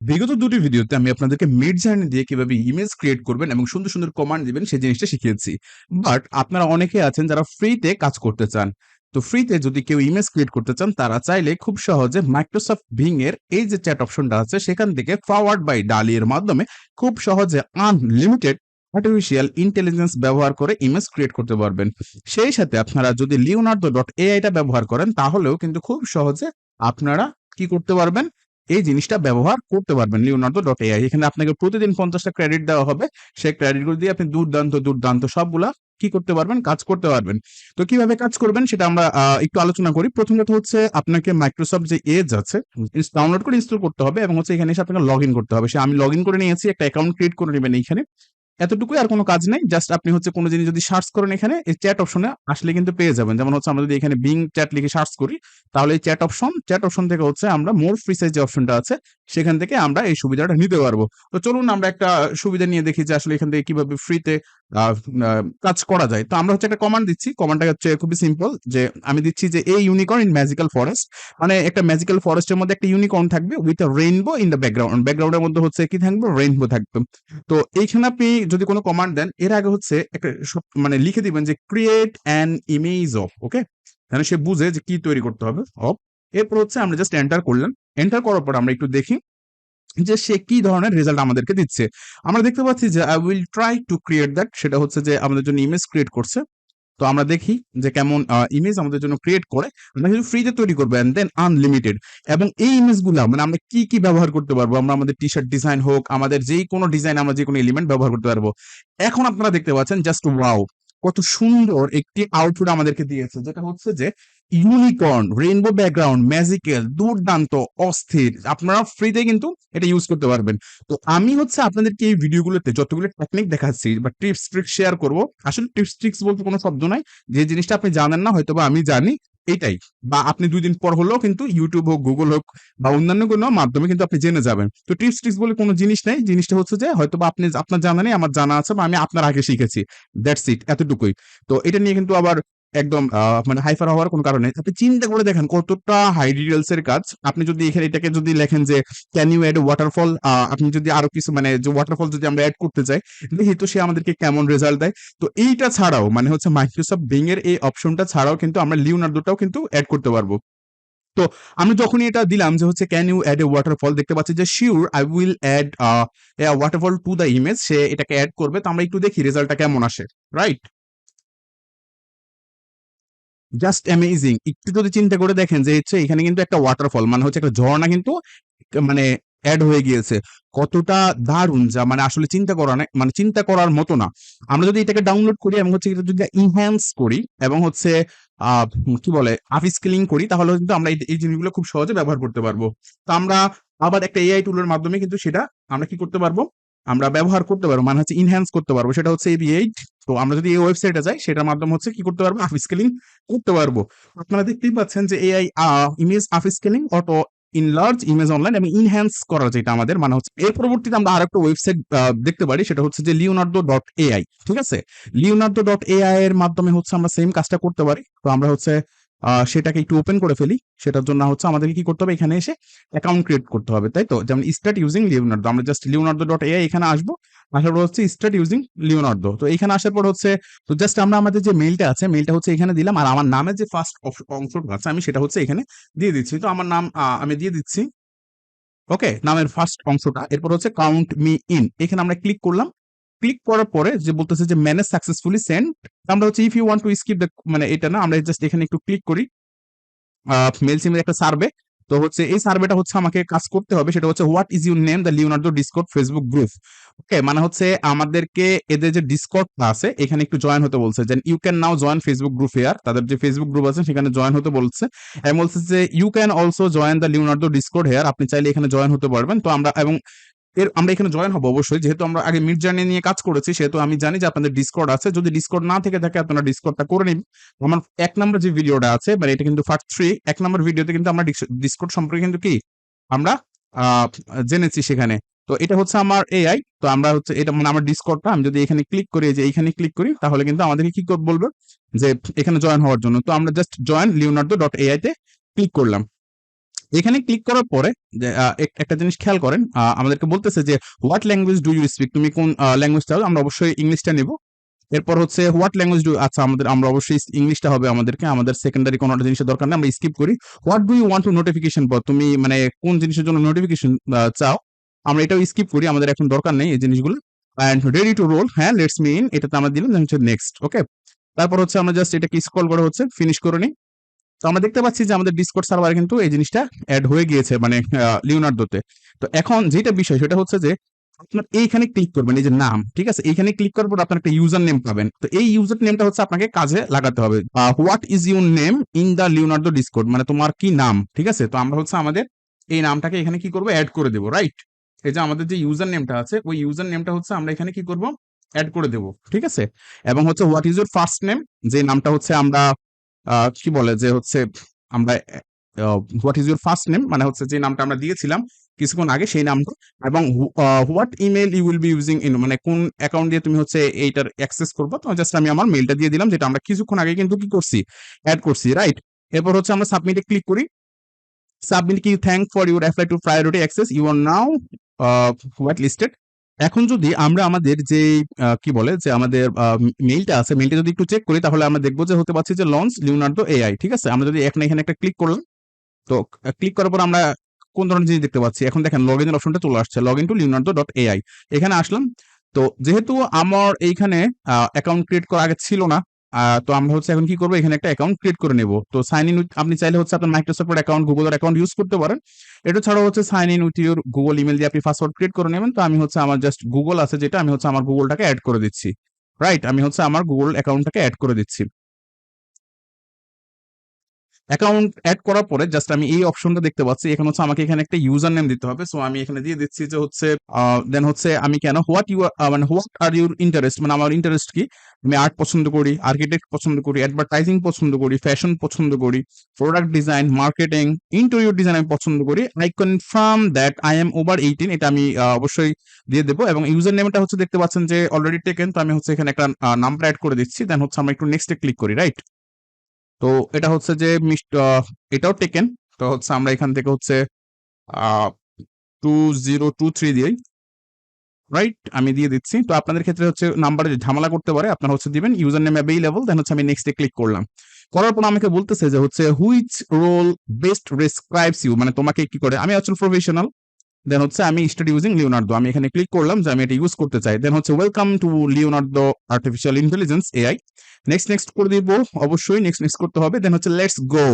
বিগত দুটি ভিডিওতে আমি আপনাদেরকে মিড জার্নি দিয়ে কিভাবে ইমেজ ক্রিয়েট করবেন এবং সুন্দর সুন্দর কমান্ড দিবেন সেই জিনিসটা শিখিয়েছি। বাট আপনারা অনেকে আছেন যারা ফ্রিতে কাজ করতে চান। তো ফ্রিতে যদি কেউ ইমেজ ক্রিয়েট করতে চান তারা চাইলে খুব সহজে মাইক্রোসফট বিং এর এই যে চ্যাট অপশনটা আছে সেখান থেকে পাওয়ার্ড বাই ডালি এর মাধ্যমে খুব সহজে আনলিমিটেড আর্টিফিশিয়াল ইন্টেলিজেন্স ব্যবহার করে ইমেজ ক্রিয়েট করতে পারবেন। সেই সাথে আপনারা যদি লিওনার্দো.এআই টা ব্যবহার করেন তাহলেও কিন্তু খুব সহজে আপনারা কি করতে পারবেন, এই জিনিসটা ব্যবহার করতে পারবেন লিওনার্দো.এআই। এখানে আপনাকে প্রতিদিন 50টা ক্রেডিট দেওয়া হবে। সেই ক্রেডিটগুলো দিয়ে আপনি দুর্দান্ত দুর্দান্ত সবগুলা কি করতে পারবেন, কাজ করতে পারবেন। তো কিভাবে কাজ করবেন সেটা আমরা একটু আলোচনা করি। প্রথম কথা হচ্ছে আপনাকে মাইক্রোসফট যে এজ আছে ডাউনলোড করে ইনস্টল করতে হবে এবং হচ্ছে এখানে এসে আপনাকে লগ ইন করতে হবে। সে আমি লগ ইন করে নিয়েছি, একটা অ্যাকাউন্ট ক্রিয়েট করে নেবেন এইখানে। এতটুকুই, আর কোনো কাজ নাই। জাস্ট আপনি হচ্ছে কোনো জিনিস যদি সার্চ করেন এখানে এই চ্যাট অপশনে আসলে কিন্তু পেয়ে যাবেন। যেমন হচ্ছে আমরা যদি এখানে বিং চ্যাট লিখে সার্চ করি তাহলে এই চ্যাট অপশন থেকে হচ্ছে আমরা মোর ফ্রি সাইজ যে অপশনটা আছে সেখান থেকে আমরা এই সুবিধাটা নিতে পারবো। তো চলুন আমরা একটা সুবিধা নিয়ে দেখি যে আসলে এখান থেকে কিভাবে ফ্রিতে কাজ করা যায়। তো আমরা হচ্ছে একটা কমান্ড দিচ্ছি। কমান্ডটা হচ্ছে খুবই সিম্পল, যে আমি দিচ্ছি যে এই ইউনিকর্ন ইন ম্যাজিক্যাল ফরেস্ট, মানে একটা ম্যাজিক্যাল ফরেস্টের মধ্যে একটা ইউনিকর্ন থাকবে with a rainbow in the background. ব্যাকগ্রাউন্ডের মধ্যে হচ্ছে কি থাকবে, রেইনবো থাকবে। তো এইখানে আপনি যদি কোনো কমান্ড দেন এর আগে হচ্ছে একটা মানে লিখে দিবেন যে ক্রিয়েট অ্যান ইমেজ অফ, ওকে, তাহলে সে বুঝে যে কি তৈরি করতে হবে অফ। এরপর হচ্ছে আমরা জাস্ট এন্টার করলাম। এন্টার করার পর আমরা একটু দেখি যে সে কি ধরনের রেজাল্ট আমাদেরকে দিচ্ছে। আমরা দেখতে পাচ্ছি যে I will try to create that, সেটা হচ্ছে যে আমাদের জন্য ইমেজ ক্রিয়েট করছে। তো আমরা দেখি যে কেমন ইমেজ আমাদের জন্য ক্রিয়েট করে। আমরা কিন্তু ফ্রিতে তৈরি করবো এন্ড দেন আনলিমিটেড। এবং এই ইমেজগুলো মানে আমরা কি কি ব্যবহার করতে পারবো, আমরা আমাদের টি শার্ট ডিজাইন হোক, আমাদের যেই কোনো ডিজাইন, আমরা যে কোনো এলিমেন্ট ব্যবহার করতে পারবো। এখন আপনারা দেখতে পাচ্ছেন জাস্ট ওয়াও, কত সুন্দর একটি আউটপুট আমাদেরকে দিয়েছে, যেটা হচ্ছে যে ইউনিকর্ন, রেইনবো ব্যাকগ্রাউন্ড, ম্যাজিক্যাল, দুর্দান্ত, অস্থির। আপনারা ফ্রিতে কিন্তু এটা ইউজ করতে পারবেন। তো আমি হচ্ছে আপনাদেরকে এই ভিডিওগুলোতে যতগুলো টেকনিক দেখাচ্ছি বা টিপস ট্রিক্স শেয়ার করব, আসলে টিপস ট্রিক্স বলতে কোনো শব্দ নাই। যে জিনিসটা আপনি জানেন না হয়তো বা আমি জানি, এটাই। বা আপনি 2 দিন পর হলেও কিন্তু ইউটিউব হোক, গুগল হোক বা অন্যান্য কোনো মাধ্যমে কিন্তু আপনি জেনে যাবেন। তো টিপস ট্রিক্স বলে কোনো জিনিস নাই। জিনিসটা হচ্ছে যে হয়তো বা আপনি, আপনার জানা নেই, আমার জানা আছে, বা আমি আপনার আগে শিখেছি। দ্যাটস ইট, এতটুকুই। তো এটা নিয়ে কিন্তু আবার একদম মানে হাইফার হওয়ার কোনো কারণ নেই। আপনি চিন্তা করে দেখেন কতটা হাই ডিটেলস এর কাজ। আপনি যদি এখানে এটাকে যদি লেখেন যে ক্যান ইউ অ্যাড ওয়াটারফল, আপনি যদি আরো কিছু মানে যে ওয়াটারফল যদি আমরা অ্যাড করতে চাই, দেখি তো সে আমাদেরকে কেমন রেজাল্ট দেয়। তো এইটা ছাড়াও মানে হচ্ছে মাইক্রোসফট বিং এর এই অপশনটা ছাড়াও কিন্তু আমরা লিওনার্দোটাও কিন্তু অ্যাড করতে পারবো। তো আমি যখনই এটা দিলাম যে হচ্ছে can you add a waterfall, দেখতে পাচ্ছি যে sure I will add waterfall to the image, সে এটাকে অ্যাড করবে। তো আমরা একটু দেখি রেজাল্টটা কেমন আসে, রাইট? Just amazing. একটু যদি চিন্তা করে দেখেন যে হচ্ছে এখানে কিন্তু একটা ওয়াটারফল মানে হচ্ছে একটা ঝর্ণা কিন্তু মানে অ্যাড হয়ে গিয়েছে। কতটা দারুণ, যা মানে আসলে চিন্তা করা মানে চিন্তা করার মতো না। আমরা যদি এটাকে ডাউনলোড করি এবং হচ্ছে এটা যদি ইনহ্যান্স করি এবং হচ্ছে কি বলে আপস্কেলিং করি তাহলে কিন্তু আমরা এই জিনিসগুলো খুব সহজে ব্যবহার করতে পারবো। তো আমরা আবার একটা এআই টুলের মাধ্যমে কিন্তু সেটা আমরা কি করতে পারবো, আমরা ব্যবহার করতে পারবো, মানে হচ্ছে ইনহ্যান্স করতে পারবো। সেটা হচ্ছে এভি8। তো আমরা যদি এই ওয়েবসাইটে যাই সেটার মাধ্যমে হচ্ছে কি করতে পারবো, আপস্কেলিং করতে পারবো। আপনারা দেখতেই পাচ্ছেন যে AI image upscaling, auto enlarge image online এবং ইনহ্যান্স করা, যেটা আমাদের মানে হচ্ছে। এর পরবর্তীতে আমরা আরেকটা ওয়েবসাইট দেখতে পারি, সেটা হচ্ছে যে লিওনার্দো.এআই। ঠিক আছে, লিওনার্দো.এআই এর মাধ্যমে হচ্ছে আমরা সেম কাজটা করতে পারি। তো আমরা হচ্ছে সেটাকে একটু ওপেন করে ফেলি। সেটার জন্য হচ্ছে আমাদেরকে কি করতে হবে, এখানে এসে অ্যাকাউন্ট ক্রিয়েট করতে হবে, তাই তো? যেমন স্টার্ট ইউজিং লিওনার্দো, আমরা জাস্ট লিওনার্দো.এআই এখানে আসবো। আসার পর হচ্ছে স্টার্ট ইউজিং লিওনার্দো। তো এখানে আসার পর হচ্ছে, তো জাস্ট আমরা আমাদের যে মেইলটা আছে মেইলটা হচ্ছে এখানে দিলাম, আর আমার নামের যে ফার্স্ট অংশটা আছে আমি সেটা হচ্ছে এখানে দিয়ে দিচ্ছি। তো আমার নাম আমি দিয়ে দিচ্ছি, ওকে, নামের ফার্স্ট অংশটা। এরপর হচ্ছে কাউন্ট মি ইন, এখানে আমরা ক্লিক করলাম। ক্লিক করার পরে যে বলতেছে যে ম্যানেজ সাকসেসফুলি সেন্ড, আমরা হচ্ছে if you want to skip the, মানে এটা না, আমরা জাস্ট এখানে একটু ক্লিক করি। মেলসিমের একটা সার্ভে। তো হচ্ছে এই সার্ভেটা হচ্ছে আমাকে কাজ করতে হবে, সেটা হচ্ছে what is your name the Leonardo Discord Facebook group. Okay, মানে হচ্ছে আমাদেরকে এদের যে ডিসকর্ড আছে এখানে একটু জয়েন হতে বলছে, যে you can now join Facebook group here, তাদের যে ফেসবুক গ্রুপ আছে সেখানে জয়েন হতে বলছে। এবং বলছে যে you can also join the Leonardo Discord here, আপনি চাইলে এখানে জয়েন হতে পারবেন। তো আমরা এবং আমরা এখানে জয়েন হবো অবশ্যই, যেহেতু আমরা আগে মিডজার্নি নিয়ে কাজ করেছি সেহেতু আমি জানি যে আপনাদের ডিসকর্ড আছে। যদি ডিসকর্ড না থেকে থাকে আপনারা ডিসকর্ডটা করে নিন। আমার 1 নম্বর যে ভিডিওটা আছে, মানে এটা কিন্তু পার্ট 3, 1 নম্বর ভিডিওতে কিন্তু আমরা ডিসকর্ড সম্পর্কে কিন্তু কি আমরা আহ জেনেছি সেখানে। তো এটা হচ্ছে আমার এআই। তো আমরা হচ্ছে এটা মানে আমার ডিসকর্ডটা, আমি যদি এখানে ক্লিক করি, যে এইখানে ক্লিক করি, তাহলে কিন্তু আমাদেরকে কি বলবে যে এখানে জয়েন হওয়ার জন্য। তো আমরা জাস্ট জয়েন লিওনার্দো.এআই তে ক্লিক করলাম। এখানে ক্লিক করার পরে যে একটা জিনিস খেয়াল করেন, আমাদেরকে বলতেছে যে what language do you speak, তুমি কোন ল্যাঙ্গুয়েজ চাও, আমরা অবশ্যই ইংলিশটা নিব। এরপর হচ্ছে হোয়াট ল্যাঙ্গুয়েজ ডু, আচ্ছা আমরা অবশ্যই ইংলিশটা হবে, আমাদের সেকেন্ডারি কোনো একটা জিনিসের দরকার নেই, আমরা স্কিপ করি। What do you want to notification for, তুমি মানে কোন জিনিসের জন্য নোটিফিকেশন চাও, আমরা এটাও স্কিপ করি, আমাদের এখন দরকার নেই এই জিনিসগুলো। অ্যান্ড রেডি টু রোল, হ্যাঁ লেটস মি ইন, এটাতে আমরা দিলাম হচ্ছে নেক্সট। ওকে, তারপর হচ্ছে আমরা জাস্ট এটাকে স্ক্রল করে হচ্ছে ফিনিশ করে নিই। তো আমরা দেখতে পাচ্ছি যে আমাদের ডিসকর্ড সার্ভারে কিন্তু এই জিনিসটা অ্যাড হয়ে গিয়েছে, মানে লিওনার্দোতে। তো এখন যেটা বিষয় সেটা হচ্ছে যে আপনার এইখানে ক্লিক করবেন, এই যে নাম, ঠিক আছে, এইখানে ক্লিক করার পর আপনার একটা ইউজার নেম পাবেন। তো এই ইউজার নেমটা হচ্ছে আপনাকে কাজে লাগাতে হবে। What is your name in the Leonardo Discord, মানে তোমার কি নাম, ঠিক আছে। তো আমরা হচ্ছে আমাদের এই নামটাকে এখানে কি করবো, অ্যাড করে দেবো, রাইট। এই যে আমাদের যে ইউজার নেমটা আছে ওই ইউজার নেমটা হচ্ছে আমরা এখানে কি করব, অ্যাড করে দেবো, ঠিক আছে। এবং হচ্ছে what is your first name, যে নামটা হচ্ছে আমরা কি বলে যে হচ্ছে আমরা what is your first name, মানে হচ্ছে যে নামটা আমরা দিয়েছিলাম কিছুক্ষণ আগে সেই নামটা। এবং what email you will be using in, মানে কোন অ্যাকাউন্ট দিয়ে তুমি হচ্ছে এইটার অ্যাক্সেস করবো, তো জাস্ট আমি আমার মেলটা দিয়ে দিলাম, যেটা আমরা কিছুক্ষণ আগে কিন্তু কি করছি, অ্যাড করছি, রাইট। এরপর হচ্ছে আমরা সাবমিটে ক্লিক করি। সাবমিট কি, thank for your apply to priority access, you are now white listed. এখন যদি আমরা আমাদের যে কি বলে যে আমাদের মেইলটা আছে, মেইলটা যদি একটু চেক করি, তাহলে আমরা দেখবো যে হতে পারছি যে লঞ্চ লিওনার্দো এআই, ঠিক আছে। আমরা যদি এখন এখানে একটা ক্লিক করলাম, তো ক্লিক করার পর আমরা কোন ধরনের জিনিস দেখতে পাচ্ছি, এখন দেখেন লগ ইনের অপশনটা চলে আসছে, log in to Leonardo dot AI, এখানে আসলাম। তো যেহেতু আমার এইখানে অ্যাকাউন্ট ক্রিয়েট করা আগে ছিল না, তো আমরা হচ্ছে এখন কি করবো, এখানে একটা অ্যাকাউন্ট ক্রিয়েট করে নেব। তো সাইন ইন উইথ, আপনি চাইলে হচ্ছে আপনার মাইক্রোসফটের অ্যাকাউন্ট, গুগলের অ্যাকাউন্ট ইউজ করতে পারেন। এটা ছাড়াও হচ্ছে sign in with your Google email দিয়ে আপনি পাসওয়ার্ড ক্রিয়েট করে নেবেন। তো আমি হচ্ছে আমার জাস্ট গুগল আছে যেটা, আমি হচ্ছে আমার গুগলটাকে অ্যাড করে দিচ্ছি, রাইট। আমি হচ্ছে আমার গুগল অ্যাকাউন্টটাকে অ্যাড করে দিচ্ছি। অ্যাকাউন্ট অ্যাড করার পরে জাস্ট আমি এই অপশনটা দেখতে পাচ্ছি, এখন হচ্ছে আমাকে এখানে একটা ইউজার নেম দিতে হবে। সো আমি এখানে দিয়ে দিচ্ছি যে হচ্ছে দেন হচ্ছে আমি কেন হোয়াট ইউ মানে হোয়াট আর ইউর ইন্টারেস্ট, মানে আমার ইন্টারেস্ট কি, আমি আর্ট পছন্দ করি, আর্কিটেক্ট পছন্দ করি, অ্যাডভার্টাইজিং পছন্দ করি, ফ্যাশন পছন্দ করি, product design, marketing, interior design আমি পছন্দ করি। I confirm that I am over 18, এটা আমি অবশ্যই দিয়ে দেবো। এবং ইউজার নেমটা হচ্ছে দেখতে পাচ্ছেন যে অলরেডি টেকেন, তো আমি হচ্ছে এখানে একটা নাম্বার অ্যাড করে দিচ্ছি। দেন হচ্ছে আমরা একটু নেক্সটে ক্লিক করি, রাইট। তো এটা হচ্ছে যে এটাও টেকেন। তো হচ্ছে আমরা এখান থেকে হচ্ছে 2023 দিয়েই, রাইট, আমি দিয়ে দিচ্ছি। তো আপনাদের ক্ষেত্রে হচ্ছে নাম্বারে ঝামেলা করতে পারে, আপনারা হচ্ছে দিবেন ইউজার নেম অ্যাভেইলেবল, দেন হচ্ছে আমি নেক্সটে ক্লিক করলাম। করার পর আমাকে বলতেছে যে হচ্ছে which role best describes you, মানে তোমাকে কি করে, আমি আসলে প্রফেশনাল। দেন হচ্ছে আমি স্টার্ট ইউজিং লিওনার্দো, আমি এখানে ক্লিক করলাম যে আমি এটা ইউজ করতে চাই। দেন হচ্ছে welcome to Leonardo artificial intelligence AI, next next করে দিব, অবশ্যই নেক্সট নেক্সট করতে হবে। দেন হচ্ছে লেটস গো,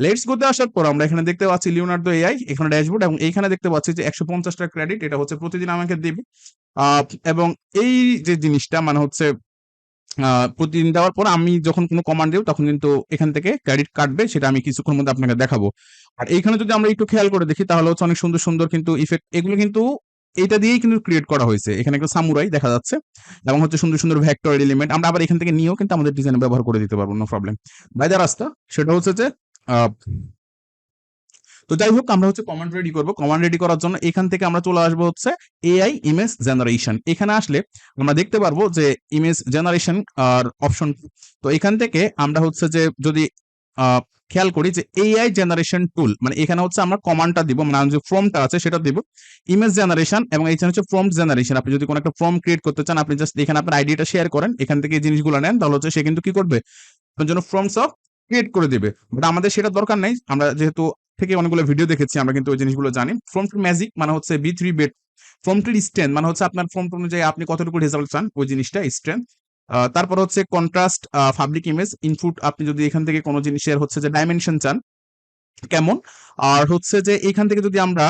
লেটস গোতে আসার পর আমরা এখানে দেখতে পাচ্ছি লিওনার্দো এআই, এখানে ড্যাশবোর্ড, এবং এইখানে দেখতে পাচ্ছি যে 150টা ক্রেডিট, এটা হচ্ছে প্রতিদিন আমাকে দিবে। এবং এই যে জিনিসটা মানে হচ্ছে প্রতিদিন দেওয়ার পর আমি যখন কোনো কমান্ড দেব তখন কিন্তু এখান থেকে ক্রেডিট কাটবে, সেটা আমি কিছুক্ষণের মধ্যে আপনাকে দেখাবো। আর এইখানে যদি আমরা একটু খেয়াল করে দেখি তাহলে হচ্ছে অনেক সুন্দর সুন্দর কিন্তু ইফেক্ট, এগুলো কিন্তু এটা দিয়েই কিন্তু ক্রিয়েট করা হয়েছে। এখানে একটা সামুরাই দেখা যাচ্ছে এবং হচ্ছে সুন্দর সুন্দর ভেক্টর এলিমেন্ট আমরা আবার এখান থেকে নিয়েও কিন্তু আমাদের ডিজাইনে ব্যবহার করে দিতে পারবো, নো প্রবলেম। বাইদা রাস্তা সেটা হচ্ছে যে আহ, তো যাই হোক, আমরা হচ্ছে কমান্ড রেডি করব। কমান্ড রেডি করার জন্য এখান থেকে আমরা চলে আসবো হচ্ছে এআই ইমেজ জেনারেশন, এখানে আসলে আমরা দেখতে পারবো যে ইমেজ জেনারেশন আর অপশন। তো এখান থেকে আমরা হচ্ছে যে যদি খেয়াল করি যে এআই জেনারেশন টুল, মানে এখানে হচ্ছে আমরা কমান্ডটা দিব, মানে যে ফর্মটা আছে সেটা দিব ইমেজ জেনারেশন, এবং এইখানে হচ্ছে প্রম্পট জেনারেশন। আপনি যদি কোনো একটা ফর্ম ক্রিয়েট করতে চান, আপনি জাস্ট এখানে আপনার আইডিটা শেয়ার করেন, এখান থেকে এই জিনিসগুলো নেন, তাহলে হচ্ছে সে কিন্তু কি করবে, আপনার জন্য ফর্মস অফ ক্রিয়েট করে দিবে। বাট আমাদের সেটা দরকার নাই, আমরা যেহেতু থেকে অনেকগুলো ভিডিও দেখেছি, আমরা কিন্তু ওই জিনিসগুলো জানি। ফর্মট ম্যাজিক মানে হচ্ছে বি3 বেট, ফর্মটির স্ট্রেন্থ মানে হচ্ছে আপনার ফর্মট অনুযায়ী আপনি কতটুকু রেজাল্ট চান ওই জিনিসটা স্ট্রেন্থ। তারপর হচ্ছে কন্ট্রাস্ট পাবলিক ইমেজ ইনপুট, আপনি যদি এখান থেকে কোনো জিনিসের হচ্ছে যে ডাইমেনশন চান কেমন। আর হচ্ছে যে এখান থেকে যদি আমরা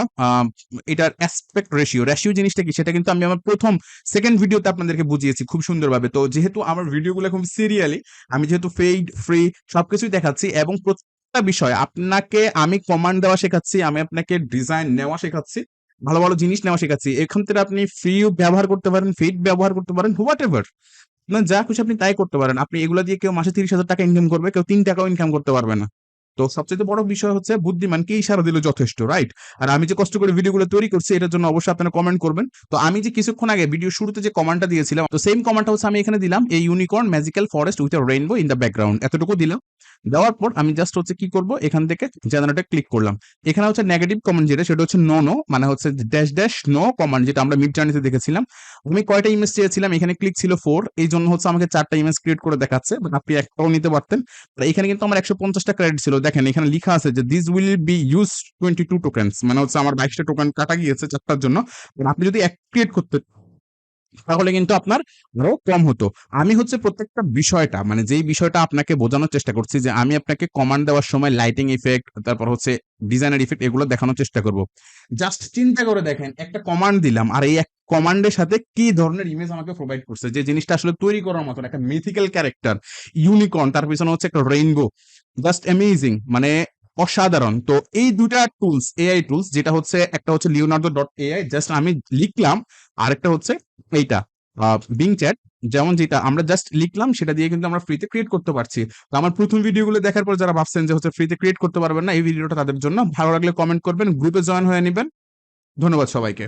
এটার অ্যাসপেক্ট রেশিও, রেশিও জিনিসটা কি সেটা কিন্তু আমি আমার প্রথম সেকেন্ড ভিডিওতে আপনাদেরকে বুঝিয়েছি খুব সুন্দরভাবে। তো যেহেতু আমার ভিডিওগুলো খুব সিরিয়ালি, আমি যেহেতু পেইড ফ্রি সবকিছুই দেখাচ্ছি, এবং প্রত্যেকটা বিষয় আপনাকে আমি কমান্ড দেওয়া শেখাচ্ছি, আমি আপনাকে ডিজাইন নেওয়া শেখাচ্ছি, ভালো ভালো জিনিস নেওয়া শেখাচ্ছি। এখান থেকে আপনি ফ্রি ব্যবহার করতে পারেন, ফেড ব্যবহার করতে পারেন, হোয়াট এভার না, যা খুশি আপনি তাই করতে পারেন। আপনি এগুলো দিয়ে কেউ মাসে 30,000 টাকা ইনকাম করবে, কেউ 3 টাকাও ইনকাম করতে পারবে না। তো সবচেয়ে বড় বিষয় হচ্ছে বুদ্ধিমানকে ইশারা দিলে যথেষ্ট, রাইট? আর আমি যে কষ্ট করে ভিডিওগুলো তৈরি করছি এটার জন্য অবশ্যই আপনারা কমেন্ট করবেন। তো আমি যে কিছুক্ষণ আগে ভিডিও শুরুতে যে কমান্ডটা দিয়েছিলাম, তো সেম কমান্ডটা হচ্ছে আমি এখানে দিলাম, এই unicorn magical forest with a rainbow in the background, এতটুকু দিলাম। দেওয়ার পর আমি জাস্ট হচ্ছে কি করব, এখান থেকে জেনারেটর ক্লিক করলাম। এখানে হচ্ছে নেগেটিভ কমান্ড যেটা, সেটা হচ্ছে নো নো, মানে হচ্ছে ড্যাশ ড্যাশ নো কমান্ড, যেটা আমরা মিড জার্নিতে দেখেছিলাম। আমি কয়টা ইমেজ চেয়েছিলাম, এখানে ক্লিক ছিল 4, এই জন্য হচ্ছে আমাকে 4টা ইমেজ ক্রিয়েট করে দেখাচ্ছে, বাট আপনি একটাও নিতে পারতেন। এখানে কিন্তু আমার 150টা ক্রেডিট ছিল, দেখেন এখানে লেখা আছে যে this will be use 22 tokens, মানে হচ্ছে আমার 22টা টোকেন কাটা গিয়েছে 4টার জন্য। আপনি যদি এক ক্রিয়েট করতে, তাহলে কিন্তু আপনার আরো কম হতো। আমি হচ্ছে প্রত্যেকটা বিষয়টা, মানে যেই বিষয়টা আপনাকে বোঝানোর চেষ্টা করছি, যে আমি আপনাকে কমান্ড দেওয়ার সময় লাইটিং ইফেক্ট, তারপর হচ্ছে ডিজাইনার ইফেক্ট, এগুলো দেখানোর চেষ্টা করব। জাস্ট চিন্তা করে দেখেন, একটা কমান্ড দিলাম আর এই এক কমান্ডের সাথে কি ধরনের ইমেজ আমাকে প্রোভাইড করছে, যে জিনিসটা আসলে তৈরি করার মতন একটা মিথিক্যাল ক্যারেক্টার, ইউনিকর্ন, তার পিছনে হচ্ছে একটা রেইনবো, জাস্ট অ্যামেজিং, মানে অসাধারণ। তো এই দুটা টুলস, এআই টুলস, যেটা হচ্ছে একটা হচ্ছে লিওনার্দো.এআই, জাস্ট আমি লিখলাম, আরেকটা হচ্ছে এইটা বিং চ্যাট, যেমন যেটা আমরা জাস্ট লিখলাম সেটা দিয়ে কিন্তু আমরা ফ্রিতে ক্রিয়েট করতে পারছি। তো আমার প্রথম ভিডিওগুলো দেখার পর যারা ভাবছেন যে হচ্ছে ফ্রিতে ক্রিয়েট করতে পারবেন না, এই ভিডিওটা তাদের জন্য। ভালো লাগলে কমেন্ট করবেন, গ্রুপে জয়েন হয়ে নেবেন। ধন্যবাদ সবাইকে।